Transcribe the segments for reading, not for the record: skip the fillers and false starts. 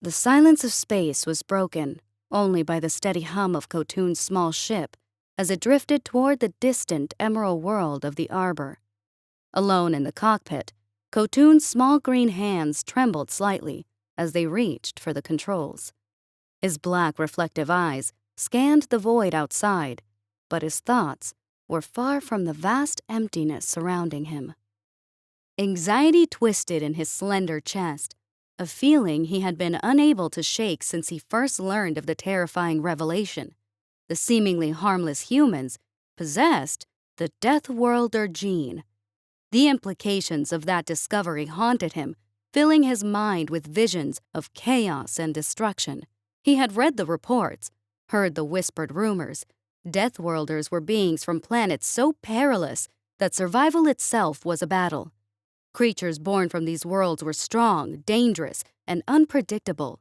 The silence of space was broken only by the steady hum of Khotun's small ship as it drifted toward the distant emerald world of the arbor. Alone in the cockpit, Khotun's small green hands trembled slightly as they reached for the controls. His black reflective eyes scanned the void outside, but his thoughts were far from the vast emptiness surrounding him. Anxiety twisted in his slender chest, a feeling he had been unable to shake since he first learned of the terrifying revelation. The seemingly harmless humans possessed the Deathworlder gene. The implications of that discovery haunted him, filling his mind with visions of chaos and destruction. He had read the reports, heard the whispered rumors. Deathworlders were beings from planets so perilous that survival itself was a battle. Creatures born from these worlds were strong, dangerous, and unpredictable.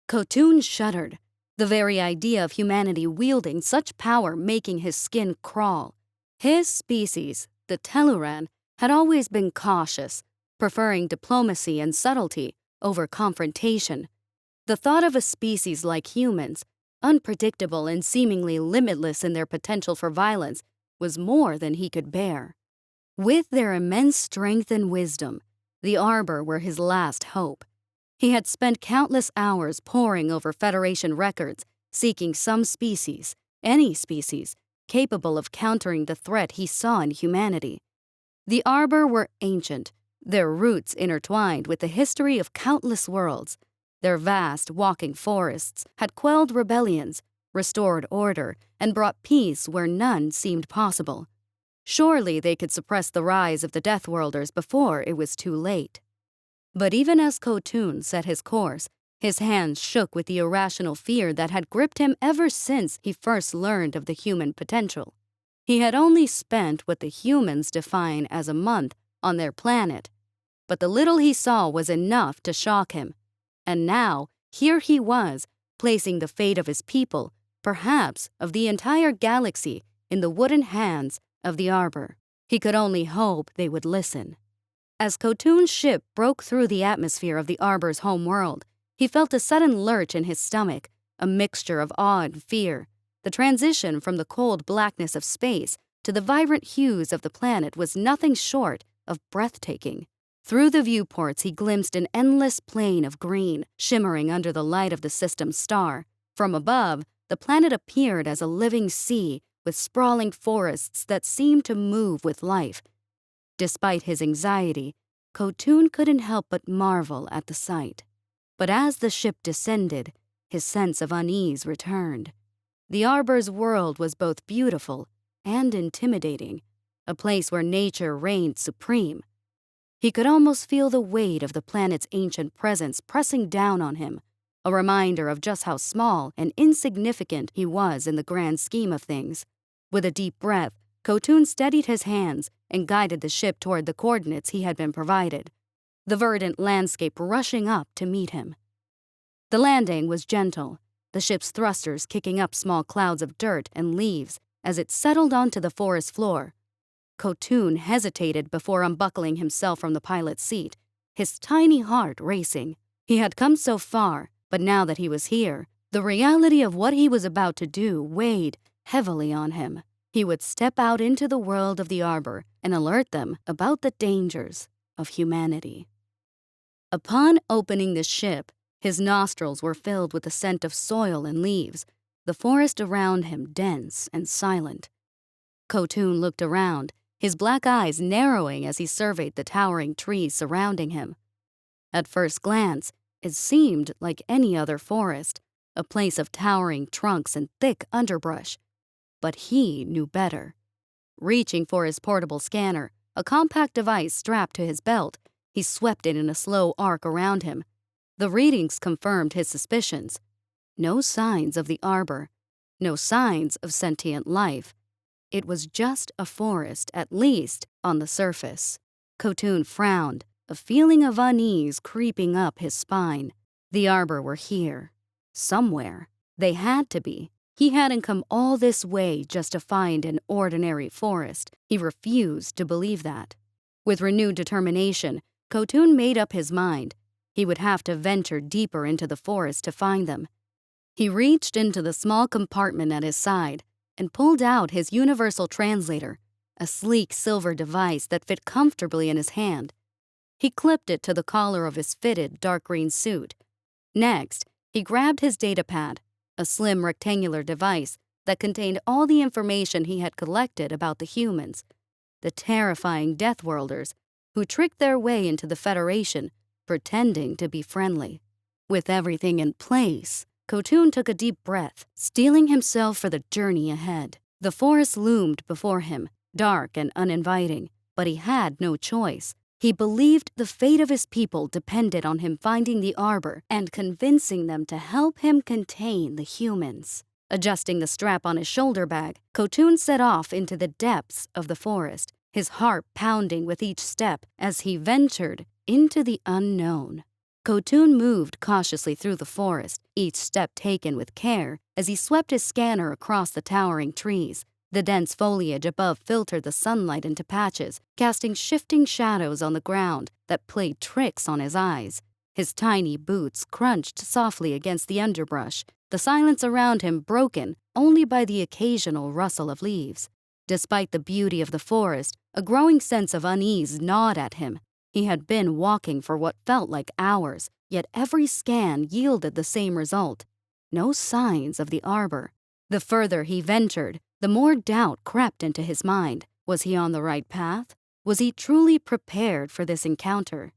Khotun shuddered, the very idea of humanity wielding such power making his skin crawl. His species, the Telluran, had always been cautious, preferring diplomacy and subtlety over confrontation. The thought of a species like humans, unpredictable and seemingly limitless in their potential for violence, was more than he could bear. With their immense strength and wisdom, the arbor were his last hope. He had spent countless hours poring over Federation records, seeking some species, any species, capable of countering the threat he saw in humanity. The arbor were ancient, their roots intertwined with the history of countless worlds. Their vast, walking forests had quelled rebellions, restored order, and brought peace where none seemed possible. Surely they could suppress the rise of the Deathworlders before it was too late. But even as Khotun set his course, his hands shook with the irrational fear that had gripped him ever since he first learned of the human potential. He had only spent what the humans define as a month on their planet, but the little he saw was enough to shock him. And now, here he was, placing the fate of his people, perhaps of the entire galaxy, in the wooden hands of the arbor. He could only hope they would listen. As Khotun's ship broke through the atmosphere of the arbor's home world, he felt a sudden lurch in his stomach, a mixture of awe and fear. The transition from the cold blackness of space to the vibrant hues of the planet was nothing short of breathtaking. Through the viewports he glimpsed an endless plain of green, shimmering under the light of the system's star. From above, the planet appeared as a living sea with sprawling forests that seemed to move with life. Despite his anxiety, Khotun couldn't help but marvel at the sight. But as the ship descended, his sense of unease returned. The arbor's world was both beautiful and intimidating, a place where nature reigned supreme. He could almost feel the weight of the planet's ancient presence pressing down on him, a reminder of just how small and insignificant he was in the grand scheme of things. With a deep breath, Khotun steadied his hands and guided the ship toward the coordinates he had been provided, the verdant landscape rushing up to meet him. The landing was gentle, the ship's thrusters kicking up small clouds of dirt and leaves as it settled onto the forest floor. Khotun hesitated before unbuckling himself from the pilot's seat, his tiny heart racing. He had come so far, but now that he was here, the reality of what he was about to do weighed heavily on him. He would step out into the world of the arbor and alert them about the dangers of humanity. Upon opening the ship, his nostrils were filled with the scent of soil and leaves, the forest around him dense and silent. Khotun looked around, his black eyes narrowing as he surveyed the towering trees surrounding him. At first glance, it seemed like any other forest, a place of towering trunks and thick underbrush. But he knew better. Reaching for his portable scanner, a compact device strapped to his belt, he swept it in a slow arc around him. The readings confirmed his suspicions. No signs of the arbor, no signs of sentient life. It was just a forest, at least on the surface. Khotun frowned, a feeling of unease creeping up his spine. The arbor were here. Somewhere. They had to be. He hadn't come all this way just to find an ordinary forest. He refused to believe that. With renewed determination, Khotun made up his mind. He would have to venture deeper into the forest to find them. He reached into the small compartment at his side and pulled out his universal translator, a sleek silver device that fit comfortably in his hand. He clipped it to the collar of his fitted dark green suit. Next, he grabbed his datapad, a slim rectangular device that contained all the information he had collected about the humans, the terrifying Deathworlders who tricked their way into the Federation, pretending to be friendly. With everything in place, Khotun took a deep breath, steeling himself for the journey ahead. The forest loomed before him, dark and uninviting, but he had no choice. He believed the fate of his people depended on him finding the arbor and convincing them to help him contain the humans. Adjusting the strap on his shoulder bag, Khotun set off into the depths of the forest, his heart pounding with each step as he ventured into the unknown. Khotun moved cautiously through the forest, each step taken with care as he swept his scanner across the towering trees. The dense foliage above filtered the sunlight into patches, casting shifting shadows on the ground that played tricks on his eyes. His tiny boots crunched softly against the underbrush, the silence around him broken only by the occasional rustle of leaves. Despite the beauty of the forest, a growing sense of unease gnawed at him. He had been walking for what felt like hours, yet every scan yielded the same result. No signs of the arbor. The further he ventured, the more doubt crept into his mind. Was he on the right path? Was he truly prepared for this encounter?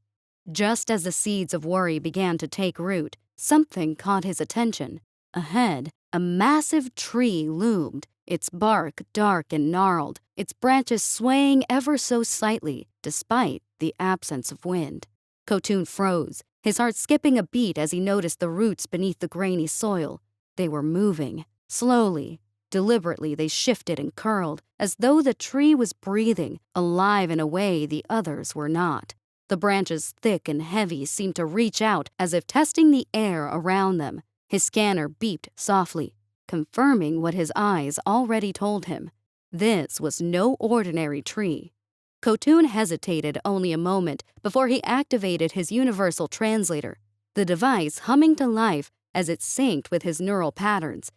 Just as the seeds of worry began to take root, something caught his attention. Ahead, a massive tree loomed, its bark dark and gnarled, its branches swaying ever so slightly, despite the absence of wind. Khotun froze, his heart skipping a beat as he noticed the roots beneath the grainy soil. They were moving, slowly. Deliberately, they shifted and curled, as though the tree was breathing, alive in a way the others were not. The branches, thick and heavy, seemed to reach out as if testing the air around them. His scanner beeped softly, confirming what his eyes already told him. This was no ordinary tree. Khotun hesitated only a moment before he activated his universal translator, the device humming to life as it synced with his neural patterns.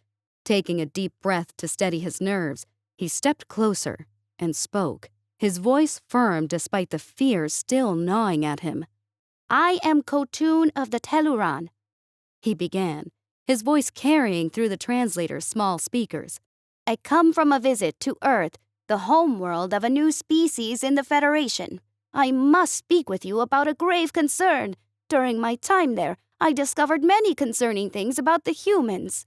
Taking a deep breath to steady his nerves, he stepped closer and spoke, his voice firm despite the fear still gnawing at him. "I am Khotun of the Telluran," he began, his voice carrying through the translator's small speakers. "I come from a visit to Earth, the homeworld of a new species in the Federation. I must speak with you about a grave concern. During my time there, I discovered many concerning things about the humans."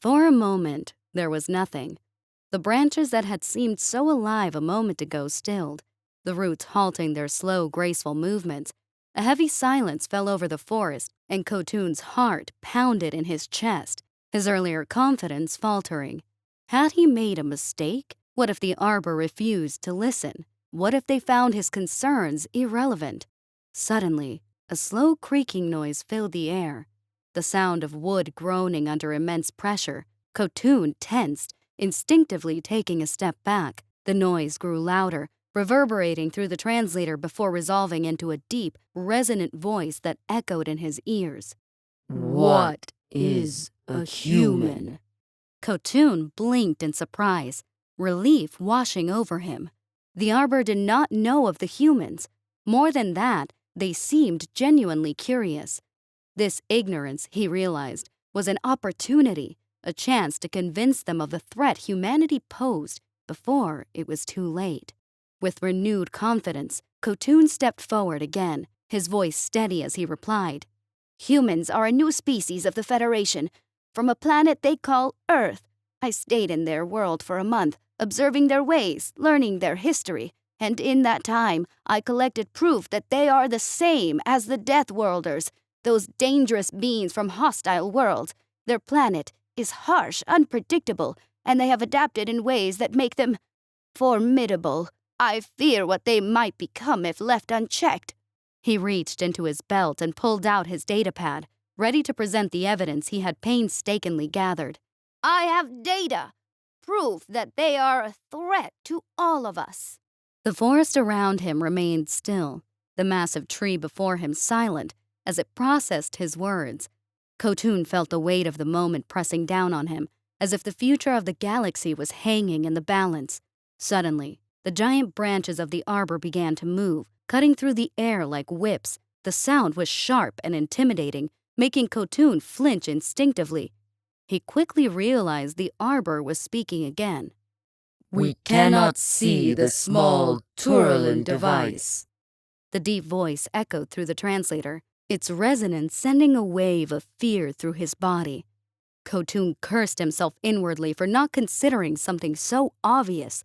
For a moment, there was nothing. The branches that had seemed so alive a moment ago stilled, the roots halting their slow, graceful movements. A heavy silence fell over the forest, and Khotun's heart pounded in his chest, his earlier confidence faltering. Had he made a mistake? What if the arbor refused to listen? What if they found his concerns irrelevant? Suddenly, a slow creaking noise filled the air. The sound of wood groaning under immense pressure. Khotun tensed, instinctively taking a step back. The noise grew louder, reverberating through the translator before resolving into a deep, resonant voice that echoed in his ears. "What is a human?" Khotun blinked in surprise, relief washing over him. The arbor did not know of the humans. More than that, they seemed genuinely curious. This ignorance, he realized, was an opportunity, a chance to convince them of the threat humanity posed before it was too late. With renewed confidence, Khotun stepped forward again, his voice steady as he replied. "Humans are a new species of the Federation, from a planet they call Earth. I stayed in their world for a month, observing their ways, learning their history, and in that time I collected proof that they are the same as the Deathworlders, those dangerous beings from hostile worlds. Their planet is harsh, unpredictable, and they have adapted in ways that make them formidable. I fear what they might become if left unchecked." He reached into his belt and pulled out his datapad, ready to present the evidence he had painstakingly gathered. "I have data, proof that they are a threat to all of us." The forest around him remained still, the massive tree before him silent, as it processed his words. Khotun felt the weight of the moment pressing down on him, as if the future of the galaxy was hanging in the balance. Suddenly, the giant branches of the arbor began to move, cutting through the air like whips. The sound was sharp and intimidating, making Khotun flinch instinctively. He quickly realized the arbor was speaking again. We cannot see the small Turlin device. The deep voice echoed through the translator, its resonance sending a wave of fear through his body. Khotun cursed himself inwardly for not considering something so obvious.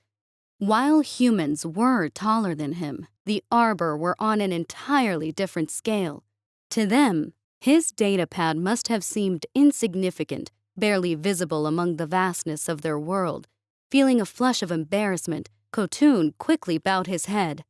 While humans were taller than him, the arbor were on an entirely different scale. To them, his datapad must have seemed insignificant, barely visible among the vastness of their world. Feeling a flush of embarrassment, Khotun quickly bowed his head.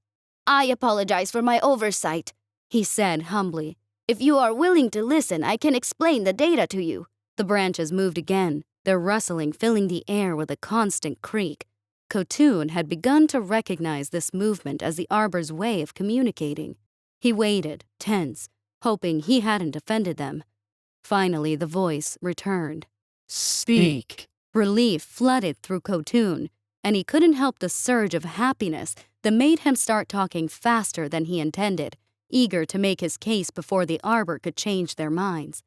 "I apologize for my oversight," he said humbly. "If you are willing to listen, I can explain the data to you." The branches moved again, their rustling filling the air with a constant creak. Khotun had begun to recognize this movement as the arbor's way of communicating. He waited, tense, hoping he hadn't offended them. Finally, the voice returned. Speak. Relief flooded through Khotun, and he couldn't help the surge of happiness that made him start talking faster than he intended, eager to make his case before the arbor could change their minds.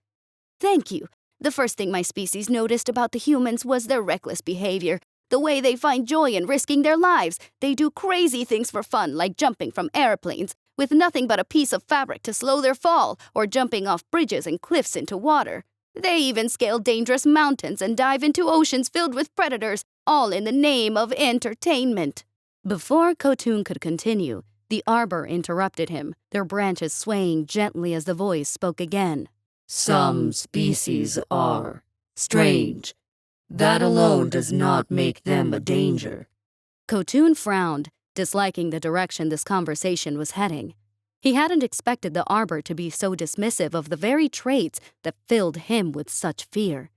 "Thank you. The first thing my species noticed about the humans was their reckless behavior. The way they find joy in risking their lives. They do crazy things for fun, like jumping from airplanes, with nothing but a piece of fabric to slow their fall, or jumping off bridges and cliffs into water. They even scale dangerous mountains and dive into oceans filled with predators, all in the name of entertainment." Before Khotun could continue, the arbor interrupted him, their branches swaying gently as the voice spoke again. Some species are strange. That alone does not make them a danger. Khotun frowned, disliking the direction this conversation was heading. He hadn't expected the arbor to be so dismissive of the very traits that filled him with such fear.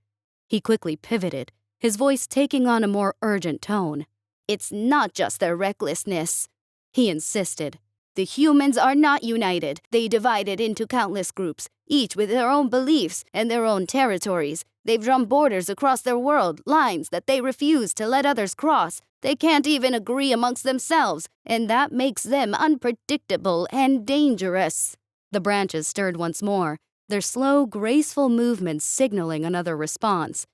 He quickly pivoted, his voice taking on a more urgent tone. "It's not just their recklessness," he insisted. "The humans are not united. They divided into countless groups, each with their own beliefs and their own territories. They've drawn borders across their world, lines that they refuse to let others cross. They can't even agree amongst themselves, and that makes them unpredictable and dangerous." The branches stirred once more, their slow, graceful movements signaling another response.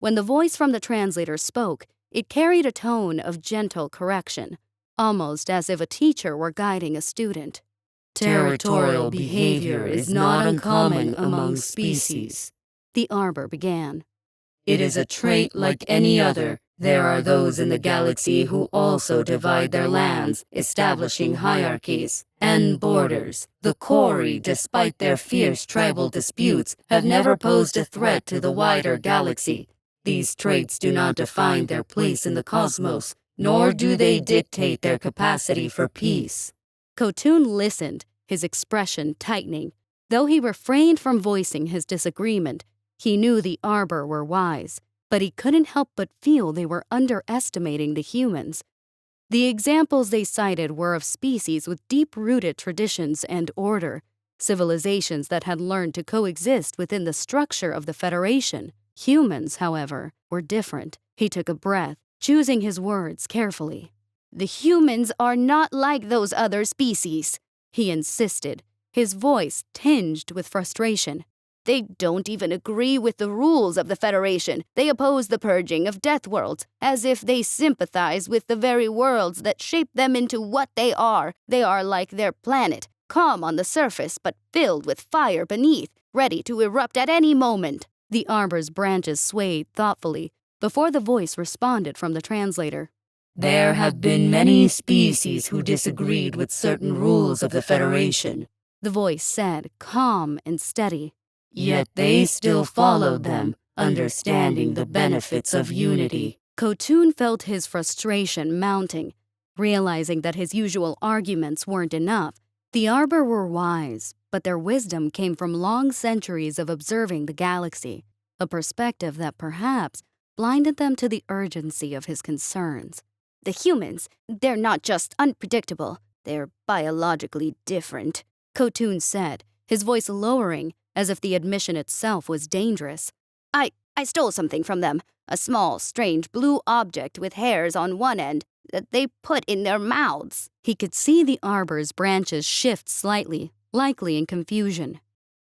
When the voice from the translator spoke, it carried a tone of gentle correction, almost as if a teacher were guiding a student. Territorial behavior is not uncommon among species. The arbor began. It is a trait like any other. There are those in the galaxy who also divide their lands, establishing hierarchies and borders. The Kori, despite their fierce tribal disputes, have never posed a threat to the wider galaxy. These traits do not define their place in the cosmos, nor do they dictate their capacity for peace. Khotun listened, his expression tightening. Though he refrained from voicing his disagreement, he knew the arbor were wise, but he couldn't help but feel they were underestimating the humans. The examples they cited were of species with deep-rooted traditions and order, civilizations that had learned to coexist within the structure of the Federation. Humans, however, were different. He took a breath, choosing his words carefully. "The humans are not like those other species," he insisted, his voice tinged with frustration. "They don't even agree with the rules of the Federation. They oppose the purging of Deathworlds, as if they sympathize with the very worlds that shape them into what they are. They are like their planet, calm on the surface but filled with fire beneath, ready to erupt at any moment." The arbor's branches swayed thoughtfully before the voice responded from the translator. There have been many species who disagreed with certain rules of the Federation, the voice said, calm and steady. Yet they still followed them, understanding the benefits of unity. Khotun felt his frustration mounting, realizing that his usual arguments weren't enough. The arbor were wise, but their wisdom came from long centuries of observing the galaxy, a perspective that perhaps blinded them to the urgency of his concerns. "The humans, they're not just unpredictable, they're biologically different," Khotun said, his voice lowering as if the admission itself was dangerous. I stole something from them, a small, strange blue object with hairs on one end that they put in their mouths. He could see the arbor's branches shift slightly, likely in confusion.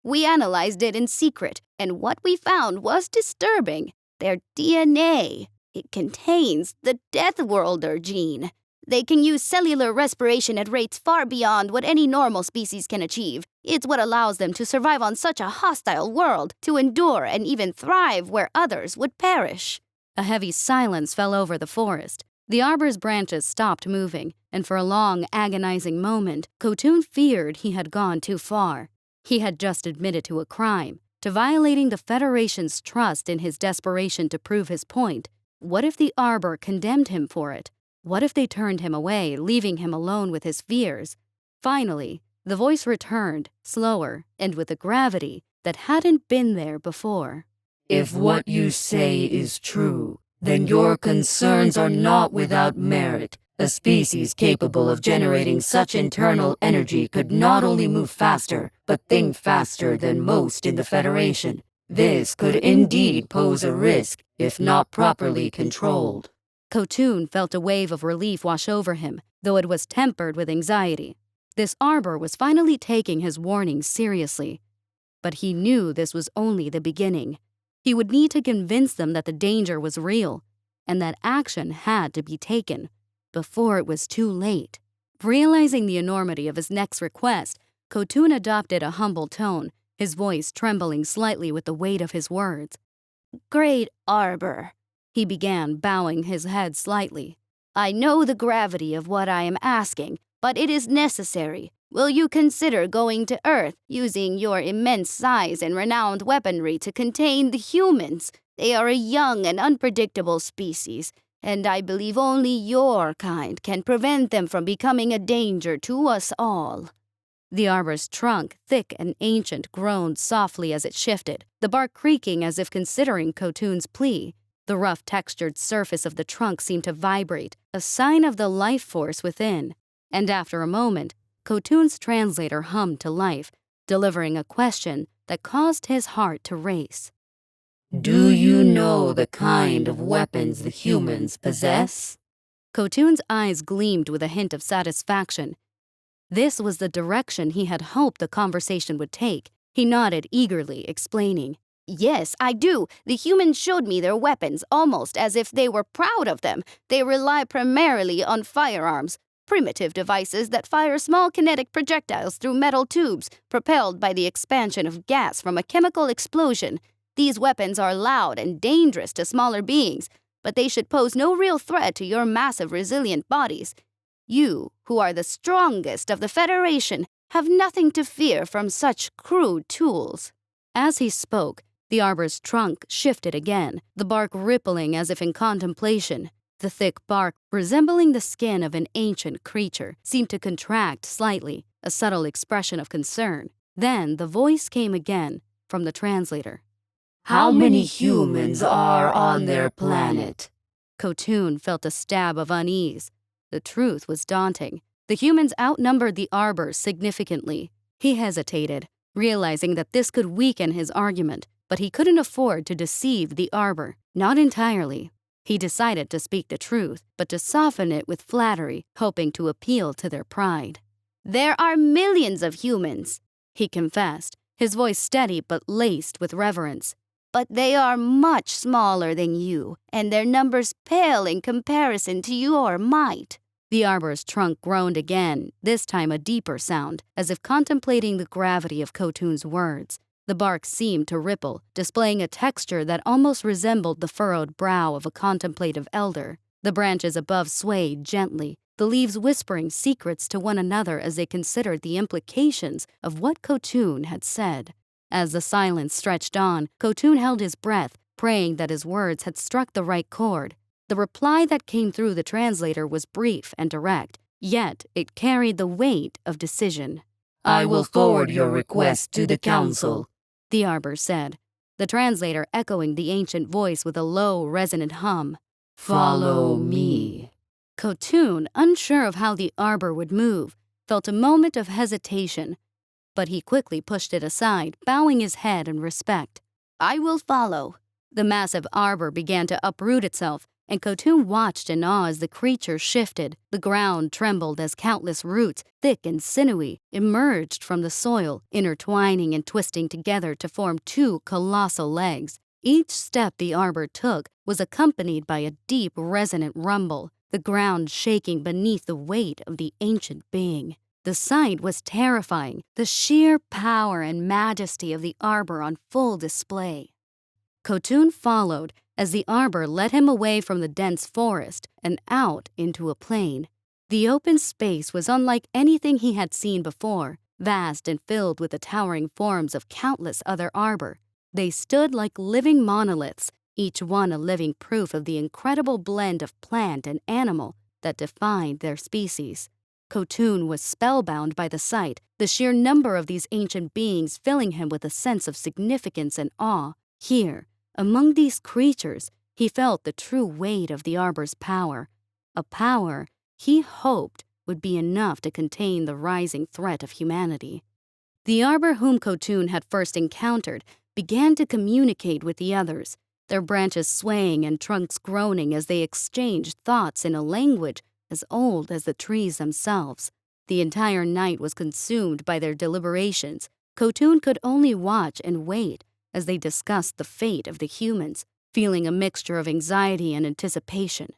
We analyzed it in secret, and what we found was disturbing. Their DNA. It contains the Deathworlder gene. They can use cellular respiration at rates far beyond what any normal species can achieve. It's what allows them to survive on such a hostile world, to endure and even thrive where others would perish. A heavy silence fell over the forest. The arbor's branches stopped moving, and for a long, agonizing moment, Khotun feared he had gone too far. He had just admitted to a crime, to violating the Federation's trust in his desperation to prove his point. What if the arbor condemned him for it? What if they turned him away, leaving him alone with his fears? Finally, the voice returned, slower, and with a gravity that hadn't been there before. If what you say is true, then your concerns are not without merit. A species capable of generating such internal energy could not only move faster, but think faster than most in the Federation. This could indeed pose a risk if not properly controlled. Khotun felt a wave of relief wash over him, though it was tempered with anxiety. This arbor was finally taking his warnings seriously. But he knew this was only the beginning. He would need to convince them that the danger was real, and that action had to be taken before it was too late. Realizing the enormity of his next request, Khotun adopted a humble tone, his voice trembling slightly with the weight of his words. "Great Arbor," he began, bowing his head slightly. "I know the gravity of what I am asking, but it is necessary. Will you consider going to Earth, using your immense size and renowned weaponry to contain the humans? They are a young and unpredictable species, and I believe only your kind can prevent them from becoming a danger to us all." The arbor's trunk, thick and ancient, groaned softly as it shifted, the bark creaking as if considering Khotun's plea. The rough textured surface of the trunk seemed to vibrate, a sign of the life force within. And after a moment, Khotun's translator hummed to life, delivering a question that caused his heart to race. Do you know the kind of weapons the humans possess? Khotun's eyes gleamed with a hint of satisfaction. This was the direction he had hoped the conversation would take. He nodded eagerly, explaining, "Yes, I do. The humans showed me their weapons, almost as if they were proud of them. They rely primarily on firearms, primitive devices that fire small kinetic projectiles through metal tubes, propelled by the expansion of gas from a chemical explosion. These weapons are loud and dangerous to smaller beings, but they should pose no real threat to your massive, resilient bodies. You, who are the strongest of the Federation, have nothing to fear from such crude tools." As he spoke, the arbor's trunk shifted again, the bark rippling as if in contemplation. The thick bark, resembling the skin of an ancient creature, seemed to contract slightly, a subtle expression of concern. Then the voice came again, from the translator. How many humans are on their planet? Khotun felt a stab of unease. The truth was daunting. The humans outnumbered the arbor significantly. He hesitated, realizing that this could weaken his argument, but he couldn't afford to deceive the arbor, not entirely. He decided to speak the truth, but to soften it with flattery, hoping to appeal to their pride. "There are millions of humans," he confessed, his voice steady but laced with reverence. "But they are much smaller than you, and their numbers pale in comparison to your might." The arbor's trunk groaned again, this time a deeper sound, as if contemplating the gravity of Khotun's words. The bark seemed to ripple, displaying a texture that almost resembled the furrowed brow of a contemplative elder. The branches above swayed gently, the leaves whispering secrets to one another as they considered the implications of what Khotun had said. As the silence stretched on, Khotun held his breath, praying that his words had struck the right chord. The reply that came through the translator was brief and direct, yet it carried the weight of decision. "I will forward your request to the council," the arbor said, the translator echoing the ancient voice with a low, resonant hum. "Follow me." Khotun, unsure of how the arbor would move, felt a moment of hesitation. but he quickly pushed it aside, bowing his head in respect. "I will follow." The massive arbor began to uproot itself, and Khotun watched in awe as the creature shifted. The ground trembled as countless roots, thick and sinewy, emerged from the soil, intertwining and twisting together to form two colossal legs. Each step the arbor took was accompanied by a deep, resonant rumble, the ground shaking beneath the weight of the ancient being. The sight was terrifying, the sheer power and majesty of the arbor on full display. Khotun followed as the arbor led him away from the dense forest and out into a plain. The open space was unlike anything he had seen before, vast and filled with the towering forms of countless other arbor. They stood like living monoliths, each one a living proof of the incredible blend of plant and animal that defined their species. Khotun was spellbound by the sight, the sheer number of these ancient beings filling him with a sense of significance and awe. Here, among these creatures, he felt the true weight of the arbor's power, a power he hoped would be enough to contain the rising threat of humanity. The arbor whom Khotun had first encountered began to communicate with the others, their branches swaying and trunks groaning as they exchanged thoughts in a language as old as the trees themselves. The entire night was consumed by their deliberations. Khotun could only watch and wait as they discussed the fate of the humans, feeling a mixture of anxiety and anticipation.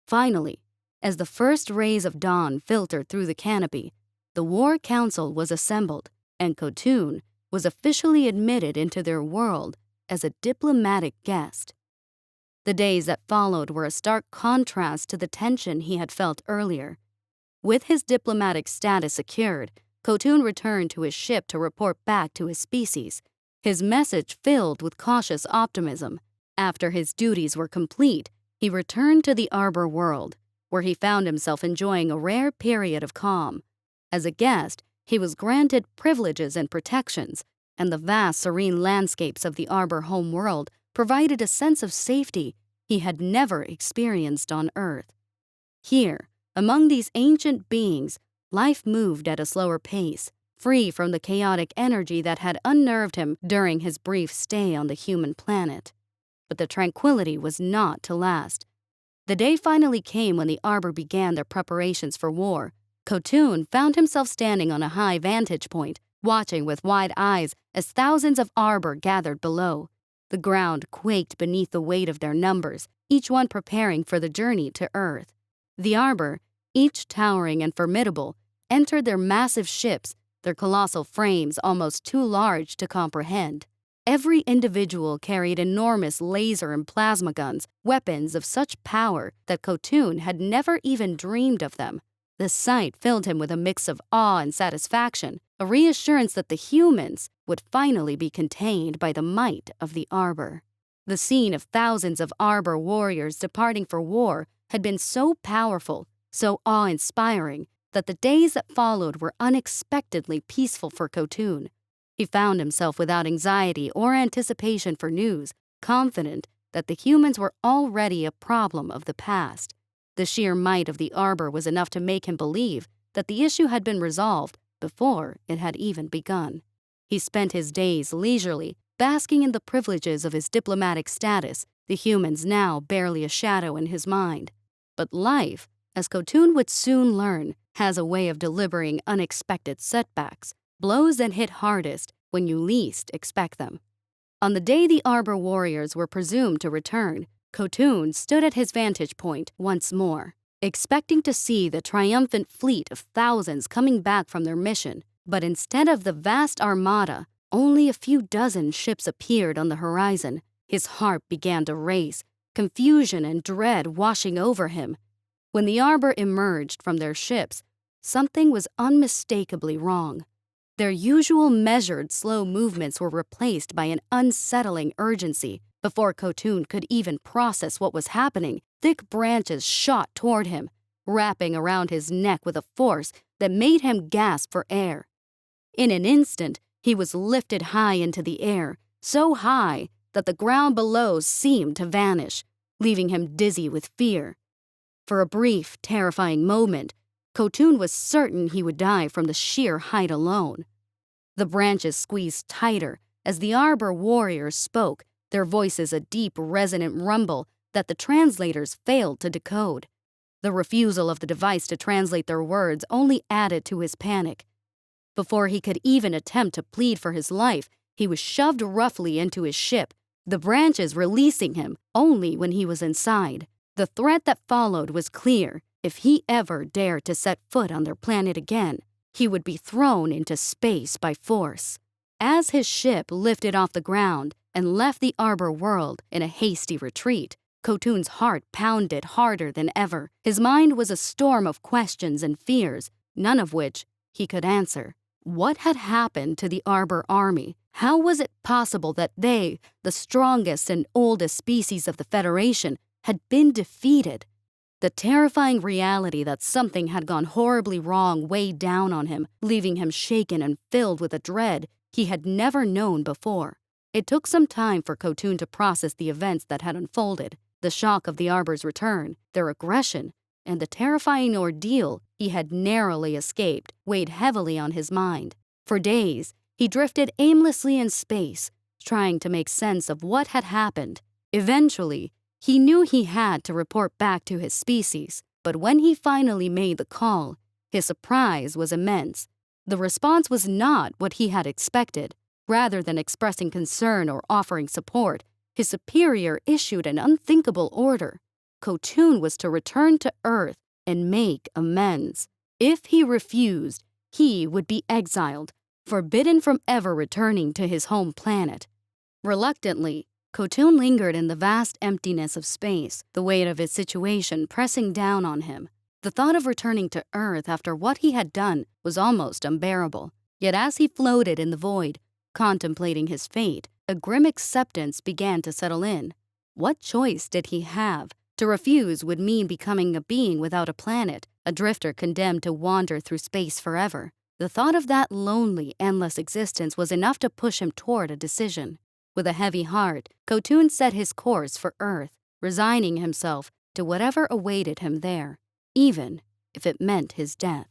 Finally, as the first rays of dawn filtered through the canopy, the War Council was assembled, and Khotun was officially admitted into their world as a diplomatic guest. The days that followed were a stark contrast to the tension he had felt earlier. With his diplomatic status secured, Khotun returned to his ship to report back to his species, his message filled with cautious optimism. After his duties were complete, he returned to the arbor world, where he found himself enjoying a rare period of calm. As a guest, he was granted privileges and protections, and the vast, serene landscapes of the arbor home world provided a sense of safety he had never experienced on Earth. Here, among these ancient beings, life moved at a slower pace, free from the chaotic energy that had unnerved him during his brief stay on the human planet. But the tranquility was not to last. The day finally came when the arbor began their preparations for war. Khotun found himself standing on a high vantage point, watching with wide eyes as thousands of arbor gathered below. The ground quaked beneath the weight of their numbers, each one preparing for the journey to Earth. The arbor, each towering and formidable, entered their massive ships, their colossal frames almost too large to comprehend. Every individual carried enormous laser and plasma guns, weapons of such power that Khotun had never even dreamed of them. The sight filled him with a mix of awe and satisfaction, a reassurance that the humans would finally be contained by the might of the arbor. The scene of thousands of arbor warriors departing for war had been so powerful, so awe-inspiring, that the days that followed were unexpectedly peaceful for Khotun. He found himself without anxiety or anticipation for news, confident that the humans were already a problem of the past. The sheer might of the arbor was enough to make him believe that the issue had been resolved before it had even begun. He spent his days leisurely, basking in the privileges of his diplomatic status, the humans now barely a shadow in his mind. But life, as Khotun would soon learn, has a way of delivering unexpected setbacks, blows that hit hardest when you least expect them. On the day the arbor warriors were presumed to return, Khotun stood at his vantage point once more, expecting to see the triumphant fleet of thousands coming back from their mission. But instead of the vast armada, only a few dozen ships appeared on the horizon. His heart began to race, confusion and dread washing over him. When the arbor emerged from their ships, something was unmistakably wrong. Their usual measured, slow movements were replaced by an unsettling urgency. Before Khotun could even process what was happening, thick branches shot toward him, wrapping around his neck with a force that made him gasp for air. In an instant, he was lifted high into the air, so high that the ground below seemed to vanish, leaving him dizzy with fear. For a brief, terrifying moment, Khotun was certain he would die from the sheer height alone. The branches squeezed tighter as the Arbor warriors spoke, their voices a deep, resonant rumble that the translators failed to decode. The refusal of the device to translate their words only added to his panic. Before he could even attempt to plead for his life, he was shoved roughly into his ship, the branches releasing him only when he was inside. The threat that followed was clear. If he ever dared to set foot on their planet again, he would be thrown into space by force. As his ship lifted off the ground and left the Arbor world in a hasty retreat, Khotun's heart pounded harder than ever. His mind was a storm of questions and fears, none of which he could answer. What had happened to the Arbor army? How was it possible that they, the strongest and oldest species of the Federation, had been defeated? The terrifying reality that something had gone horribly wrong weighed down on him, leaving him shaken and filled with a dread he had never known before. It took some time for Khotun to process the events that had unfolded. The shock of the Arbor's return, their aggression, and the terrifying ordeal he had narrowly escaped weighed heavily on his mind. For days, he drifted aimlessly in space, trying to make sense of what had happened. Eventually, he knew he had to report back to his species, but when he finally made the call, his surprise was immense. The response was not what he had expected. Rather than expressing concern or offering support, his superior issued an unthinkable order. Khotun was to return to Earth and make amends. If he refused, he would be exiled, forbidden from ever returning to his home planet. Reluctantly, Khotun lingered in the vast emptiness of space, the weight of his situation pressing down on him. The thought of returning to Earth after what he had done was almost unbearable. Yet as he floated in the void, contemplating his fate, a grim acceptance began to settle in. What choice did he have? To refuse would mean becoming a being without a planet, a drifter condemned to wander through space forever. The thought of that lonely, endless existence was enough to push him toward a decision. With a heavy heart, Khotun set his course for Earth, resigning himself to whatever awaited him there, even if it meant his death.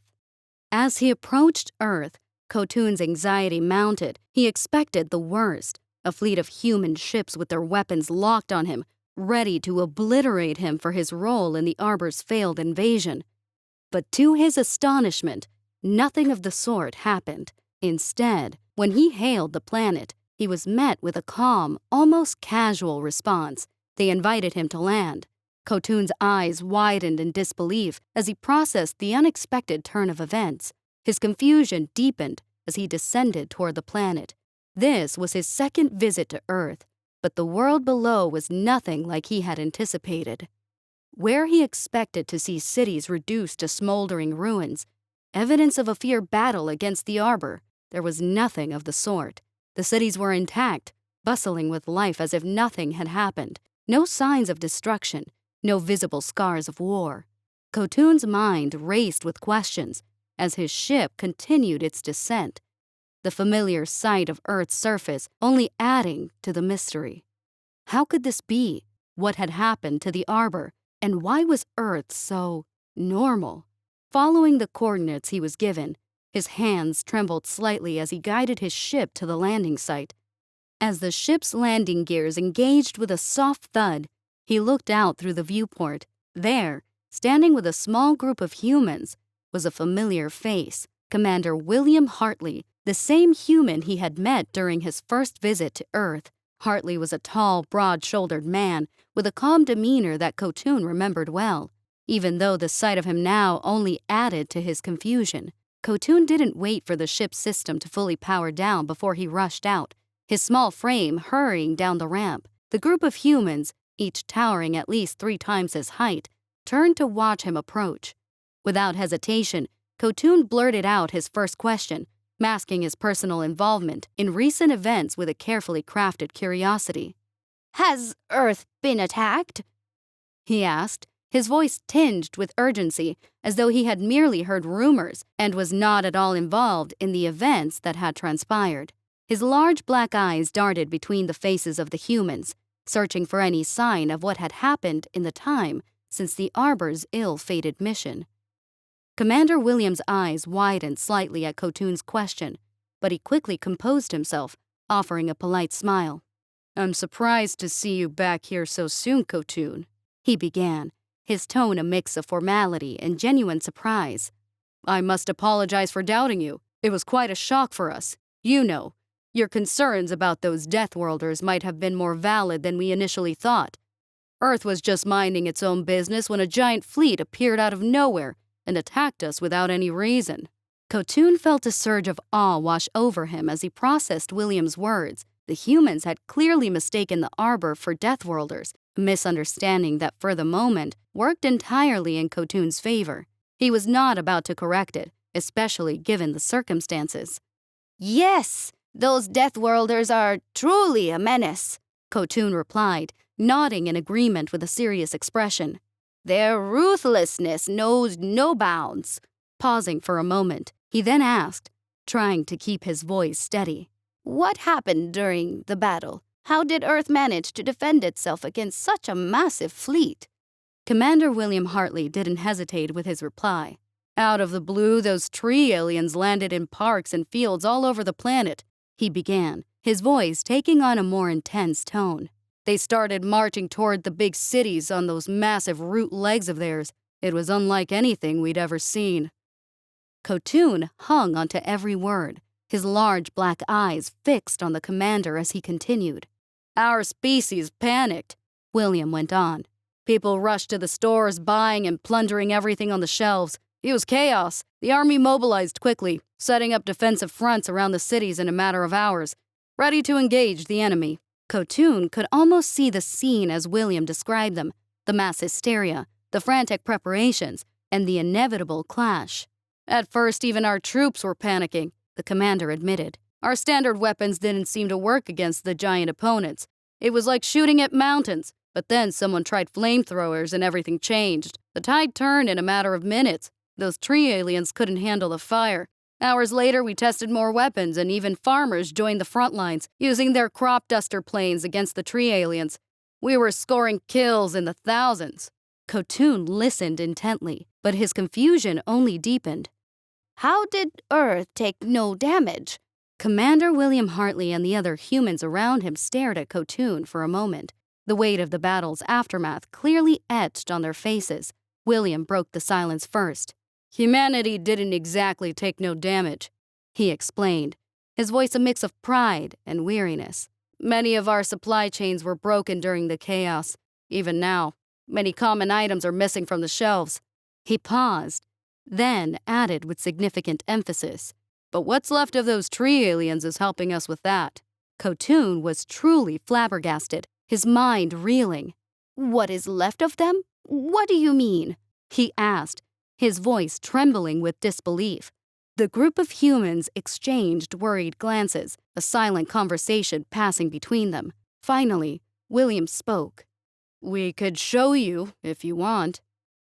As he approached Earth, Khotun's anxiety mounted. He expected the worst, a fleet of human ships with their weapons locked on him, ready to obliterate him for his role in the Arbor's failed invasion. But to his astonishment, nothing of the sort happened. Instead, when he hailed the planet, he was met with a calm, almost casual response. They invited him to land. Khotun's eyes widened in disbelief as he processed the unexpected turn of events. His confusion deepened as he descended toward the planet. This was his second visit to Earth, but the world below was nothing like he had anticipated. Where he expected to see cities reduced to smoldering ruins, evidence of a fierce battle against the Arbor, there was nothing of the sort. The cities were intact, bustling with life as if nothing had happened. No signs of destruction, no visible scars of war. Khotun's mind raced with questions as his ship continued its descent, the familiar sight of Earth's surface only adding to the mystery. How could this be? What had happened to the Arbor? And why was Earth so normal? Following the coordinates he was given, his hands trembled slightly as he guided his ship to the landing site. As the ship's landing gears engaged with a soft thud, he looked out through the viewport. There, standing with a small group of humans, was a familiar face, Commander William Hartley, the same human he had met during his first visit to Earth. Hartley was a tall, broad-shouldered man with a calm demeanor that Khotun remembered well. Even though the sight of him now only added to his confusion, Khotun didn't wait for the ship's system to fully power down before he rushed out, his small frame hurrying down the ramp. The group of humans, each towering at least 3 times his height, turned to watch him approach. Without hesitation, Khotun blurted out his first question, masking his personal involvement in recent events with a carefully crafted curiosity. "Has Earth been attacked?" he asked, his voice tinged with urgency, as though he had merely heard rumors and was not at all involved in the events that had transpired. His large black eyes darted between the faces of the humans, searching for any sign of what had happened in the time since the Arbor's ill-fated mission. Commander William's eyes widened slightly at Khotun's question, but he quickly composed himself, offering a polite smile. "I'm surprised to see you back here so soon, Khotun," he began, his tone a mix of formality and genuine surprise. "I must apologize for doubting you. It was quite a shock for us. You know, your concerns about those Deathworlders might have been more valid than we initially thought. Earth was just minding its own business when a giant fleet appeared out of nowhere and attacked us without any reason." Khotun felt a surge of awe wash over him as he processed William's words. The humans had clearly mistaken the Arbor for Deathworlders, a misunderstanding that for the moment worked entirely in Khotun's favor. He was not about to correct it, especially given the circumstances. Yes, those Deathworlders are truly a menace, Khotun replied, nodding in agreement with a serious expression. Their ruthlessness knows no bounds. Pausing for a moment, he then asked, trying to keep his voice steady. What happened during the battle? How did Earth manage to defend itself against such a massive fleet? Commander William Hartley didn't hesitate with his reply. Out of the blue, those tree aliens landed in parks and fields all over the planet, he began, his voice taking on a more intense tone. They started marching toward the big cities on those massive root legs of theirs. It was unlike anything we'd ever seen. Khotun hung onto every word, his large black eyes fixed on the commander as he continued. Our species panicked, William went on. People rushed to the stores, buying and plundering everything on the shelves. It was chaos. The army mobilized quickly, setting up defensive fronts around the cities in a matter of hours, ready to engage the enemy. Khotun could almost see the scene as William described them, the mass hysteria, the frantic preparations, and the inevitable clash. At first, even our troops were panicking, the commander admitted. Our standard weapons didn't seem to work against the giant opponents. It was like shooting at mountains, but then someone tried flamethrowers and everything changed. The tide turned in a matter of minutes. Those tree aliens couldn't handle the fire. Hours later, we tested more weapons, and even farmers joined the front lines, using their crop duster planes against the tree aliens. We were scoring kills in the thousands. Khotun listened intently, but his confusion only deepened. How did Earth take no damage? Commander William Hartley and the other humans around him stared at Khotun for a moment, the weight of the battle's aftermath clearly etched on their faces. William broke the silence first. Humanity didn't exactly take no damage, he explained, his voice a mix of pride and weariness. Many of our supply chains were broken during the chaos. Even now, many common items are missing from the shelves. He paused, then added with significant emphasis. But what's left of those tree aliens is helping us with that. Khotun was truly flabbergasted, his mind reeling. What is left of them? What do you mean? He asked, his voice trembling with disbelief. The group of humans exchanged worried glances, a silent conversation passing between them. Finally, William spoke. We could show you, if you want.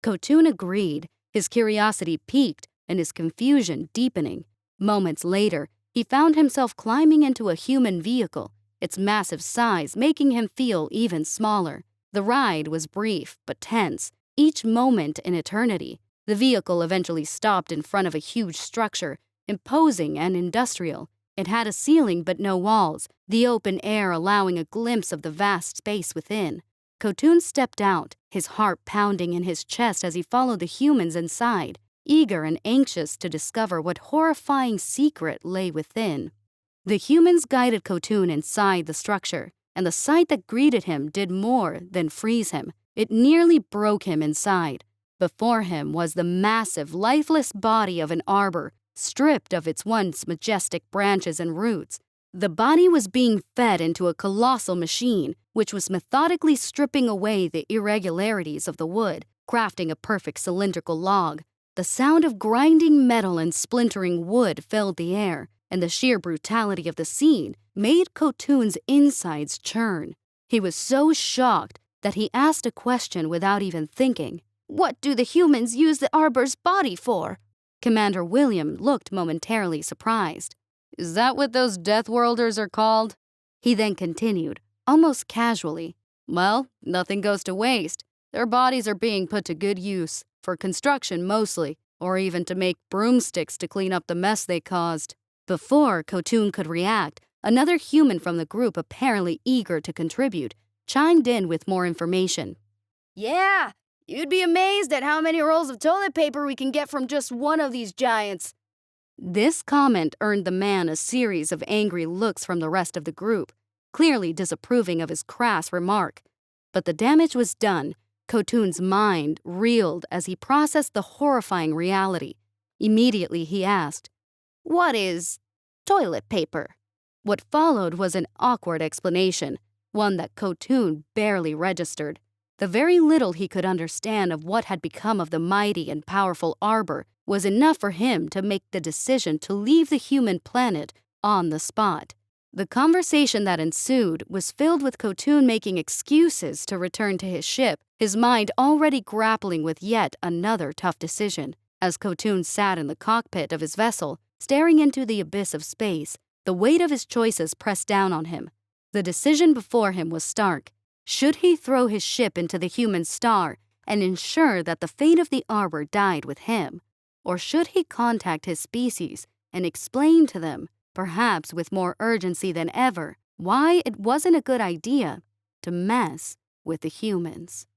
Khotun agreed, his curiosity piqued and his confusion deepening. Moments later, he found himself climbing into a human vehicle, its massive size making him feel even smaller. The ride was brief but tense, each moment an eternity. The vehicle eventually stopped in front of a huge structure, imposing and industrial. It had a ceiling but no walls, the open air allowing a glimpse of the vast space within. Khotun stepped out, his heart pounding in his chest as he followed the humans inside, eager and anxious to discover what horrifying secret lay within. The humans guided Khotun inside the structure, and the sight that greeted him did more than freeze him. It nearly broke him inside. Before him was the massive, lifeless body of an arbor, stripped of its once majestic branches and roots. The body was being fed into a colossal machine, which was methodically stripping away the irregularities of the wood, crafting a perfect cylindrical log. The sound of grinding metal and splintering wood filled the air, and the sheer brutality of the scene made Khotun's insides churn. He was so shocked that he asked a question without even thinking. What do the humans use the Arbor's body for? Commander William looked momentarily surprised. Is that what those Deathworlders are called? He then continued, almost casually. Well, nothing goes to waste. Their bodies are being put to good use, for construction mostly, or even to make broomsticks to clean up the mess they caused. Before Khotun could react, another human from the group, apparently eager to contribute, chimed in with more information. Yeah, you'd be amazed at how many rolls of toilet paper we can get from just one of these giants. This comment earned the man a series of angry looks from the rest of the group, clearly disapproving of his crass remark. But the damage was done. Khotun's mind reeled as he processed the horrifying reality. Immediately he asked, What is toilet paper? What followed was an awkward explanation, one that Khotun barely registered. The very little he could understand of what had become of the mighty and powerful Arbor was enough for him to make the decision to leave the human planet on the spot. The conversation that ensued was filled with Khotun making excuses to return to his ship, his mind already grappling with yet another tough decision. As Khotun sat in the cockpit of his vessel, staring into the abyss of space, the weight of his choices pressed down on him. The decision before him was stark. Should he throw his ship into the human star and ensure that the fate of the Arbor died with him? Or should he contact his species and explain to them, perhaps with more urgency than ever, why it wasn't a good idea to mess with the humans?